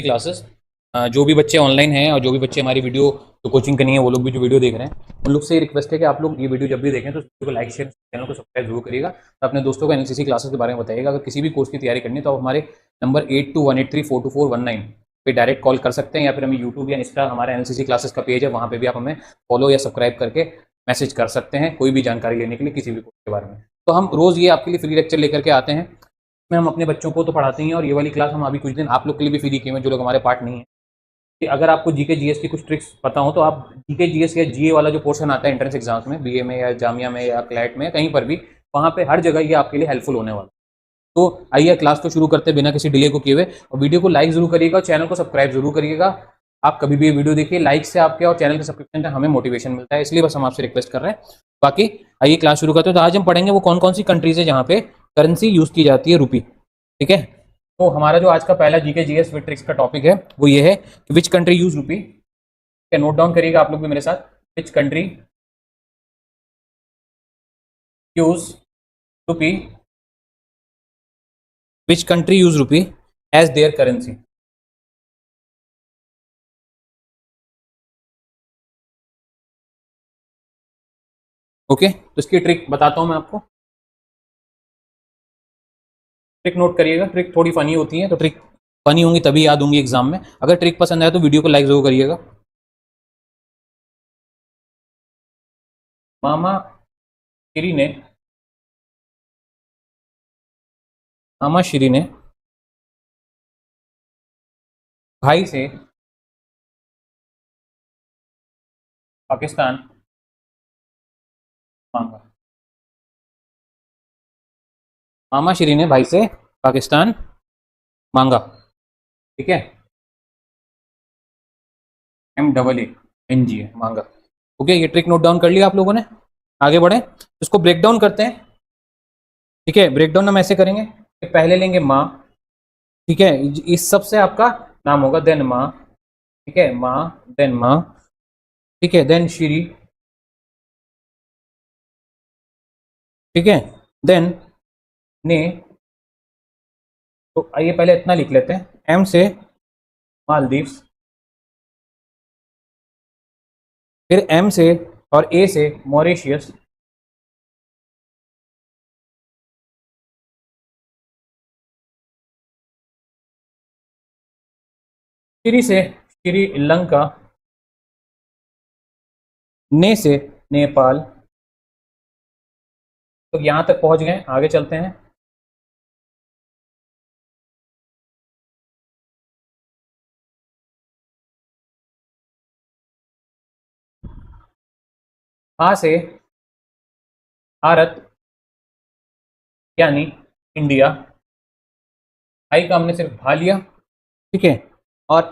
Classes. जो भी बच्चे ऑनलाइन हैं और जो भी बच्चे हमारी वीडियो जो कोचिंग करनी है वो लोग भी जो वीडियो देख रहे हैं उन लोग से रिक्वेस्ट है कि आप लोग ये वीडियो जब भी देखें तो वीडियो को लाइक शेयर चैनल को सब्सक्राइब जरूर करिएगा। तो अपने दोस्तों को एनसीसी क्लासेस के बारे में बताइएगा। अगर किसी भी कोर्स की तैयारी करनी है तो आप हमारे नंबर 8218342419 पे डायरेक्ट कॉल कर सकते हैं, या फिर हमें यूट्यूब या इंस्टा हमारा एनसीसी क्लासेस का पेज है, वहाँ पे भी आप हमें फॉलो या सब्सक्राइब करके मैसेज कर सकते हैं कोई भी जानकारी लेने के लिए किसी भी कोर्स के बारे में। तो हम रोज़ ये आपके लिए फ्री लेक्चर लेकर के आते हैं। में हम अपने बच्चों को तो पढ़ाते हैं और ये वाली क्लास हम अभी कुछ दिन आप लोग के लिए भी फ्री किए हैं जो लोग हमारे पार्ट नहीं है। कि अगर आपको जीके जीएस की कुछ ट्रिक्स पता हो तो आप जीके जीएस या जीए वाला जो पोर्शन आता है एंट्रेंस एग्जाम्स में, बीए में या जामिया में या क्लैट में कहीं पर भी, वहाँ पे हर जगह ये आपके लिए हेल्पफुल होने वाला। तो आइए क्लास को शुरू करते हैं बिना किसी डिले को किए हुए। और वीडियो को लाइक जरूर करिएगा और चैनल को सब्सक्राइब जरूर करिएगा। आप कभी भी ये वीडियो देखिए, लाइक से आपके और चैनल के सब्सक्रिप्शन से हमें मोटिवेशन मिलता है, इसलिए बस हम आपसे रिक्वेस्ट कर रहे हैं। बाकी आइए क्लास शुरू करते हैं। तो आज हम पढ़ेंगे वो कौन कौन सी कंट्रीज है जहाँ पे करेंसी यूज की जाती है रुपी। ठीक है, तो हमारा जो आज का पहला जीके जीएस विद ट्रिक्स का टॉपिक है वो ये है कि which country use rupee. Note down करिएगा आप लोग भी मेरे साथ। Which country use rupee, which country use rupee as their currency. Okay, तो इसकी ट्रिक बताता हूं मैं आपको। ट्रिक नोट करिएगा, ट्रिक थोड़ी फनी होती है, तो ट्रिक फनी होंगी तभी याद होंगी एग्जाम में। अगर ट्रिक पसंद आए तो वीडियो को लाइक जरूर करिएगा। मामा श्री ने मामा श्री ने भाई से पाकिस्तान मांगा। मामा श्री ने भाई से पाकिस्तान मांगा। ठीक है, MAANGA मांगा। ओके, ये ट्रिक नोट डाउन कर लिया आप लोगों ने। आगे बढ़े, इसको ब्रेक डाउन करते हैं। ठीक है, ब्रेक डाउन हम ऐसे करेंगे कि पहले लेंगे माँ। ठीक है, इस सब से आपका नाम होगा, देन माँ। ठीक है, माँ, देन माँ। ठीक है, देन श्री। ठीक है, देन ने। तो आइए पहले इतना लिख लेते हैं, एम से मालदीव्स, फिर एम से और ए से मॉरिशियस, श्री से श्रीलंका, ने से नेपाल। तो यहां तक पहुंच गए, आगे चलते हैं। आ से भारत यानी इंडिया। आई का हमने सिर्फ भा लिया। ठीक है, और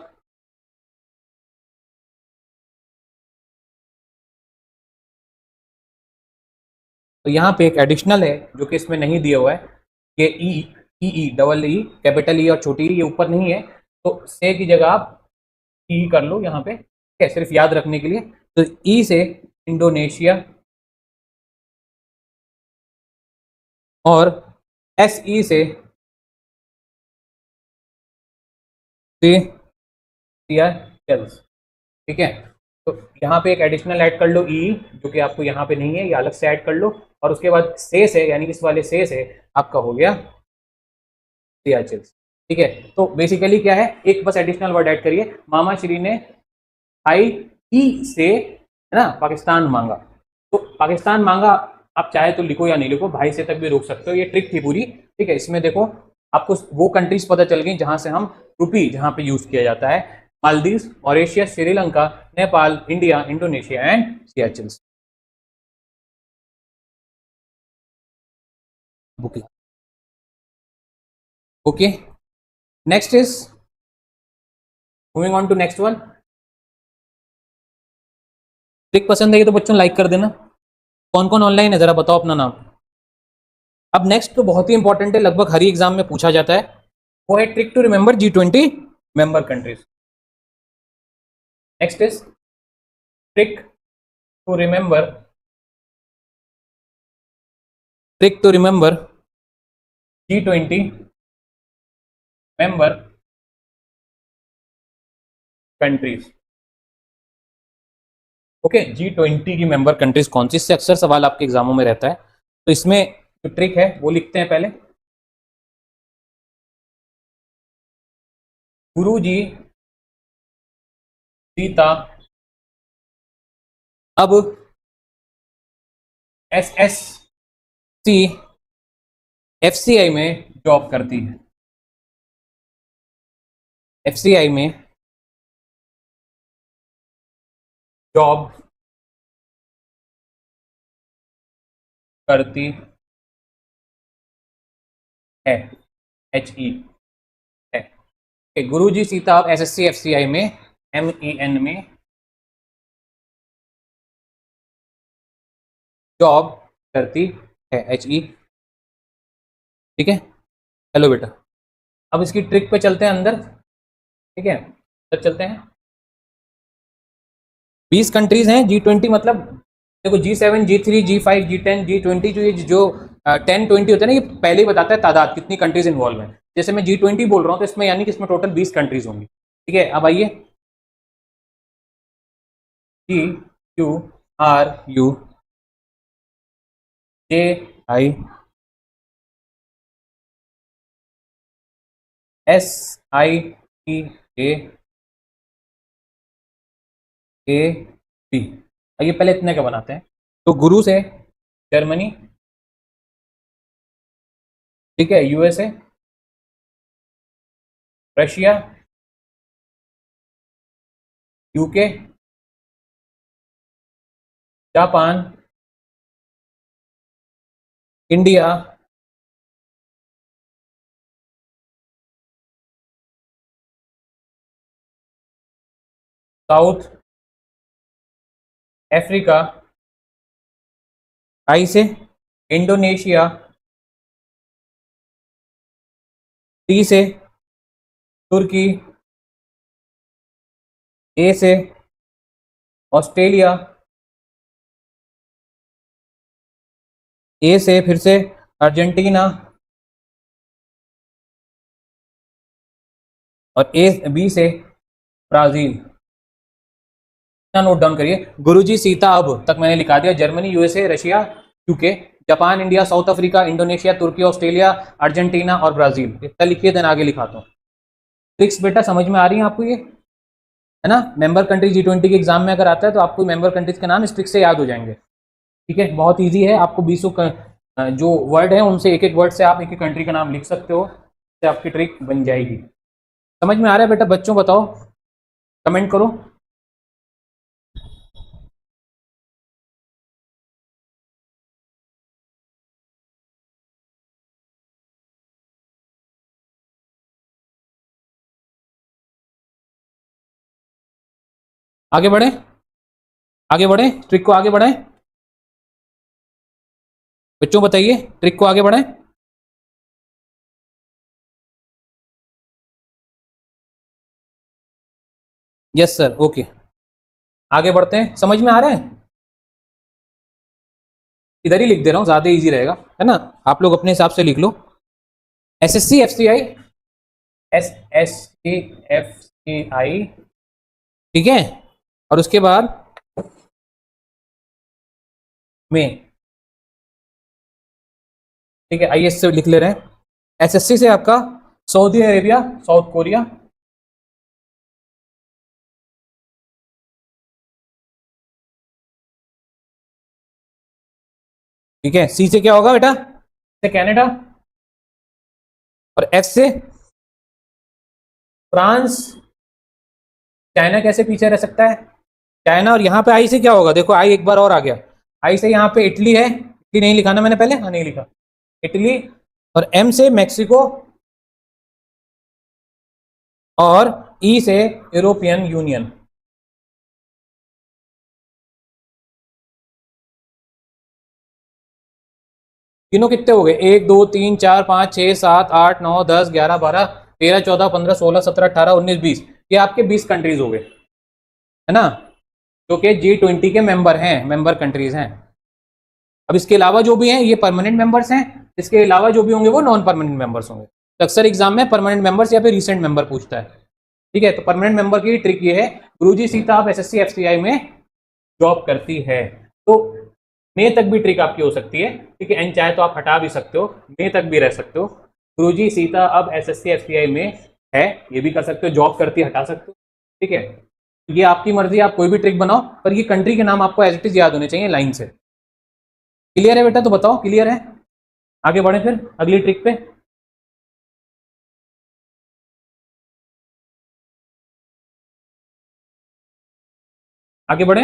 तो यहाँ पे एक एडिशनल है जो कि इसमें नहीं दिया हुआ है। ये E double E capital E और छोटी ई ये ऊपर नहीं है, तो से की जगह आप ई कर लो यहाँ पे। ठीक है, सिर्फ याद रखने के लिए। तो ई से इंडोनेशिया और एस ई से सियाचल्स। ठीक है, तो यहाँ पे एक एडिशनल ऐड कर लो ई, जो कि आपको यहाँ पे नहीं है, ये अलग से ऐड कर लो। और उसके बाद से यानी इस वाले से आपका हो गया सियाचल्स। ठीक है, तो बेसिकली क्या है, एक बस एडिशनल वर्ड ऐड करिए। मामा श्री ने आई ई से, है ना, पाकिस्तान मांगा। तो पाकिस्तान मांगा आप चाहे तो लिखो या नहीं लिखो, भाई से तक भी रोक सकते हो, ये ट्रिक थी पूरी। ठीक है, इसमें देखो आपको वो कंट्रीज पता चल गई जहां से हम रुपी जहां पे यूज किया जाता है। Maldives, Mauritius, Sri Lanka, Nepal, India, Indonesia and Seychelles. Okay, next is moving on to next one. Trick पसंद है तो बच्चों लाइक कर देना। कौन कौन ऑनलाइन है जरा बताओ अपना नाम। अब नेक्स्ट तो बहुत ही इंपॉर्टेंट है, लगभग हर एग्जाम में पूछा जाता है, वो है trick to remember G20 member countries. Next is trick to remember G20 member countries. Okay, G20 की मेंबर कंट्रीज कौन सी, इससे अक्सर सवाल आपके एग्जामों में रहता है। तो इसमें जो ट्रिक है वो लिखते हैं पहले। गुरु जी सीता अब SSC FCI में जॉब करती है। FCI में जॉब करती है, HE है। गुरु जी सीता अब SSC FCI में MEN में जॉब करती है, HE। ठीक है, चलो बेटा अब इसकी ट्रिक पे चलते हैं अंदर। ठीक है, तब चलते हैं। 20 कंट्रीज हैं, G20 मतलब देखो G7 G3 G5 G10 G20 जो 10-20 होते हैं ना, ये पहले ही बताता है तादाद कितनी कंट्रीज इन्वॉल्व हैं। जैसे मैं G20 बोल रहा हूँ तो इसमें यानी कि इसमें टोटल 20 कंट्रीज होंगी। ठीक है, अब आइए QURUSITIASITAB। आइए पहले इतने का बनाते हैं। तो गुरु से जर्मनी, ठीक है, USA, Russia, UK, Japan, India, South Africa, I से इंडोनेशिया, टी से तुर्की, ए से ऑस्ट्रेलिया, ए से फिर से अर्जेंटीना, और बी से ब्राजील। नोट डाउन करिए, गुरुजी सीता अब तक मैंने लिखा दिया। Germany, USA, Russia, UK, Japan, India, South Africa, Indonesia, तुर्की, ऑस्ट्रेलिया, अर्जेंटीना और ब्राजील। इतना लिखिए, देन आगे लिखाता हूँ। ट्रिक्स बेटा समझ में आ रही है आपको, ये है ना। मेंबर कंट्री G20 के एग्जाम में अगर आता है तो आपको मेंबर कंट्रीज के नाम इस ट्रिक से याद हो जाएंगे। ठीक है, बहुत ईजी है। आपको 20 जो वर्ड है उनसे एक एक वर्ड से आप एक एक कंट्री का नाम लिख सकते हो, तो आपकी ट्रिक बन जाएगी। समझ में आ रहा है बेटा? बच्चों बताओ, कमेंट करो। आगे बढ़े, आगे बढ़े, ट्रिक को आगे बढ़ाएं। बच्चों बताइए, ट्रिक को आगे बढ़ाएं। यस सर, ओके, आगे बढ़ते हैं। समझ में आ रहा है? इधर ही लिख दे रहा हूं, ज्यादा इजी रहेगा, है ना। आप लोग अपने हिसाब से लिख लो। SSC FCI, SSC FCI, ठीक है, और उसके बाद में, ठीक है, IS से लिख ले रहे हैं। SSC से आपका सऊदी अरेबिया, साउथ कोरिया, ठीक है। C से क्या होगा बेटा? से कनाडा, और F से फ्रांस। चाइना कैसे पीछे रह सकता है? चाइना, और यहाँ पे आई से क्या होगा? देखो आई एक बार और आ गया। आई से यहाँ पे इटली है, इटली नहीं लिखा ना मैंने पहले, हाँ नहीं लिखा, इटली। और M से मैक्सिको, और E से यूरोपियन यूनियन। तीनों कितने हो गए? 1 2 3 4 5 6 7 8 9 10 11 12 13 14 15 16 17 18 19 20। ये आपके 20 कंट्रीज हो गए, है ना, जो कि G20 के मेंबर हैं, मेंबर कंट्रीज हैं। अब इसके अलावा जो भी हैं ये परमानेंट मेंबर्स हैं, इसके अलावा जो भी होंगे वो नॉन परमानेंट मेंबर्स होंगे। तो अक्सर एग्जाम में परमानेंट मेंबर्स या फिर रिसेंट मेंबर पूछता है। ठीक है, तो परमानेंट मेंबर की ट्रिक ये है, गुरुजी सीता अब एसएससी एफसीआई में जॉब करती है, तो मई तक भी ट्रिक आपकी हो सकती है। ठीक है, एन चाहे तो आप हटा भी सकते हो, मई तक भी रह सकते हो। गुरुजी सीता अब एसएससी एफसीआई में है, ये भी कर सकते हो, जॉब करती है, हटा सकते हो। ठीक है, ये आपकी मर्जी, आप कोई भी ट्रिक बनाओ, पर ये कंट्री के नाम आपको एज इट इज याद होने चाहिए लाइन से। क्लियर है बेटा? तो बताओ क्लियर है, आगे बढ़े फिर अगली ट्रिक पे। आगे बढ़े।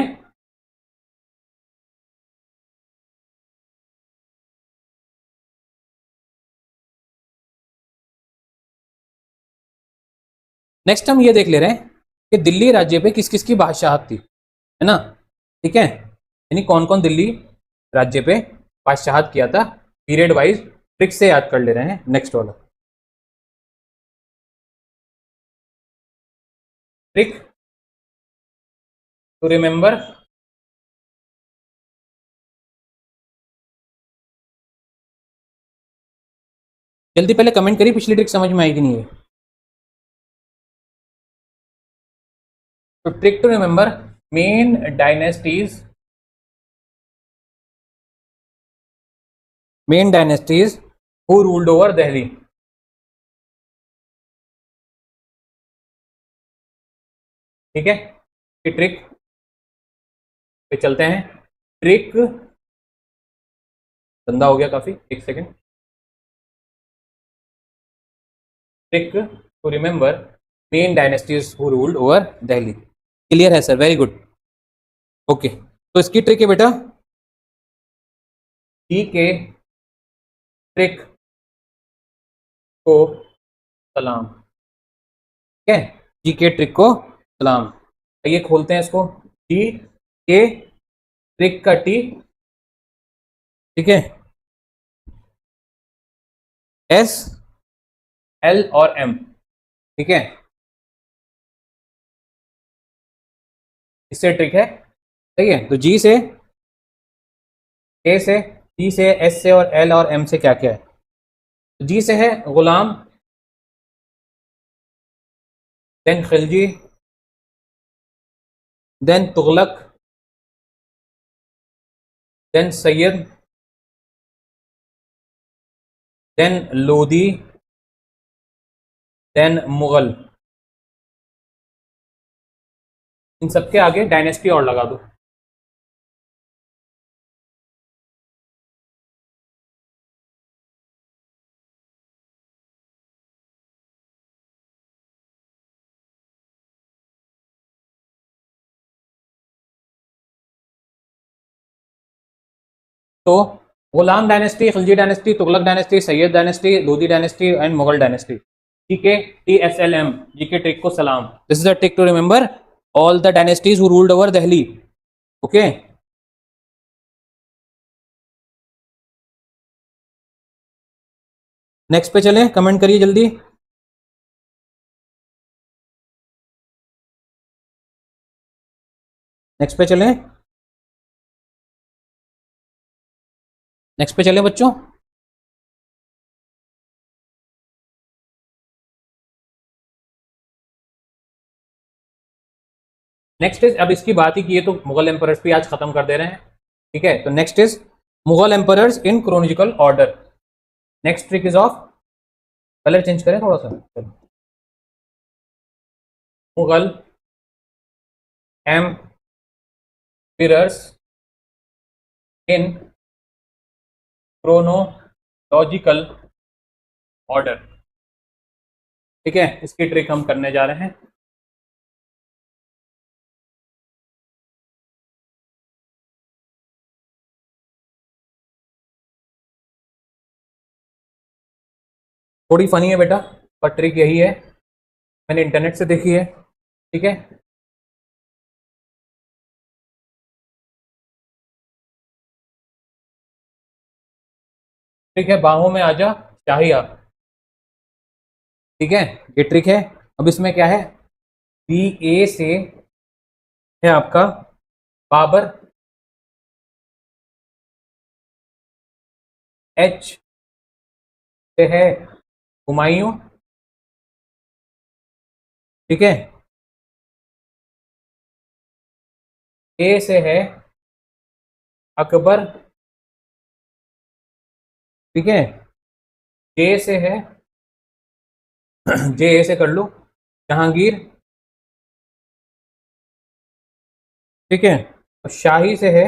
नेक्स्ट हम ये देख ले रहे हैं कि दिल्ली राज्य पे किस किस की बादशाहत थी, है ना? ठीक है, यानी कौन कौन दिल्ली राज्य पे बादशाहत किया था, पीरियड वाइज ट्रिक से याद कर ले रहे हैं। नेक्स्ट वाला ट्रिक टू रिमेंबर जल्दी पहले कमेंट करिए पिछली ट्रिक समझ में आई कि नहीं है। तो trick to remember main dynasties, main dynasties who ruled over Delhi. ठीक है, ये ट्रिक पे चलते हैं। ट्रिक गंदा हो गया काफी, एक second. Trick to remember main dynasties who ruled over Delhi. Clear है सर? Very good. ओके, तो इसकी ट्रिक है बेटा, जी के ट्रिक को सलाम। ठीक है, जी के ट्रिक को सलाम। ये खोलते हैं इसको, जी के ट्रिक का टी, ठीक है, एस एल और एम। ठीक है, इससे ट्रिक है। सही है, तो जी से, ए से, जी से, एस से और एल और एम से क्या क्या है? जी से है Ghulam, then Khilji, then Tughlaq, then Sayyid, then Lodhi, then Mughal. इन सबके आगे डायनेस्टी और लगा दो। तो Ghulam dynasty, Khilji dynasty, Tughlaq dynasty, Sayyid dynasty, Lodhi dynasty and Mughal dynasty. ठीक है, T S L M, G K trick को सलाम। This is a trick to remember all the dynasties who ruled over Delhi. Okay, next पे चलें, कमेंट करिए जल्दी। नेक्स्ट पे चलें, नेक्स्ट पे चलें बच्चों। नेक्स्ट इज, अब इसकी बात ही की है तो मुगल एम्परर्स भी आज खत्म कर दे रहे हैं। ठीक है, तो next is Mughal emperors in chronological order. Next trick is of, colour change करें थोड़ा सा, Mughal emperors in chronological order. ठीक है, इसकी ट्रिक हम करने जा रहे हैं। थोड़ी फनी है बेटा, पर ट्रिक यही है, मैंने इंटरनेट से देखी है। ठीक है, ठीक है, बाहों में आजा शाहिया। ठीक है, ये ट्रिक है। अब इसमें क्या है, बी ए से है आपका बाबर, एच से है हुमायूं, ठीक है। ए से है अकबर, ठीक है। जे से है जे ए से कर लो जहांगीर, ठीक है। और शाही से है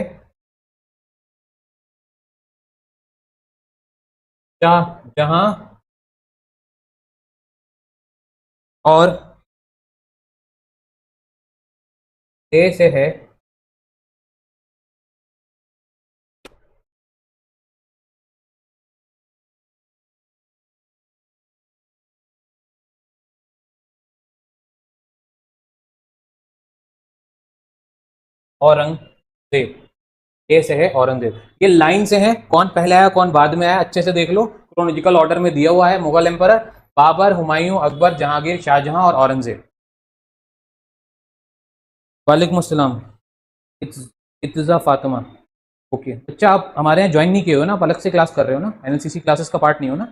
जहां, और ए से है औरंगजेब। ए से है औरंगजेब। ये लाइन से है, कौन पहले आया कौन बाद में आया अच्छे से देख लो, क्रोनोलॉजिकल ऑर्डर में दिया हुआ है। मुगल एम्परर बाबर, हुमायूं, अकबर, जहांगीर, शाहजहां और औरंगजेब। वालेकुम अस्सलाम। इत्जा फातिमा। ओके, अच्छा आप हमारे यहाँ ज्वाइन नहीं किए हो ना, आप अलग से क्लास कर रहे हो ना, एनएलसीसी क्लासेस का पार्ट नहीं हो ना।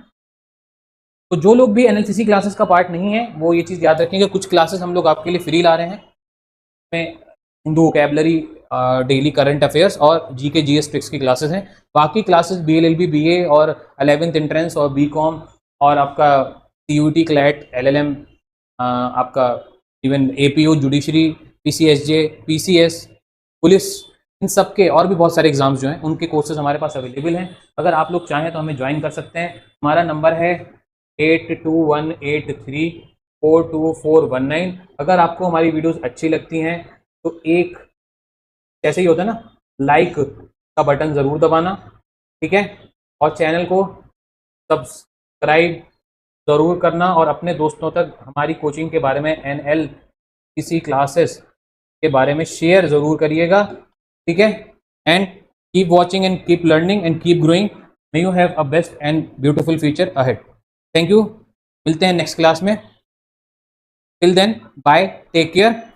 तो जो लोग भी एनएलसीसी क्लासेस का पार्ट नहीं है वो ये चीज़ याद रखें कि कुछ क्लासेस हम लोग आपके लिए फ्री ला रहे हैं, में Hindu vocabulary, daily current affairs और जीके जीएस ट्रिक्स की क्लासेस हैं। बाकी क्लासेस बीएलएलबी, बीए और 11th एंट्रेंस और बीकॉम और आपका सीयूटी, क्लैट, एलएलएम, आपका even APO, judiciary, PCSJ, PCS, police, इन सब के और भी बहुत सारे एग्जाम्स जो हैं उनके कोर्सेज हमारे पास अवेलेबल हैं। अगर आप लोग चाहें तो हमें ज्वाइन कर सकते हैं। हमारा नंबर है 8218342419। अगर आपको हमारी वीडियोस अच्छी लगती हैं तो एक, जैसे ही होता है ना, लाइक का बटन ज़रूर दबाना, ठीक है। और चैनल को सब्सक्राइब ज़रूर करना और अपने दोस्तों तक हमारी कोचिंग के बारे में, एनएल किसी क्लासेस के बारे में शेयर ज़रूर करिएगा, ठीक है। And keep watching and keep learning and keep growing. May you have a best and beautiful future ahead. Thank you, मिलते हैं नेक्स्ट क्लास में। Till then bye, take care.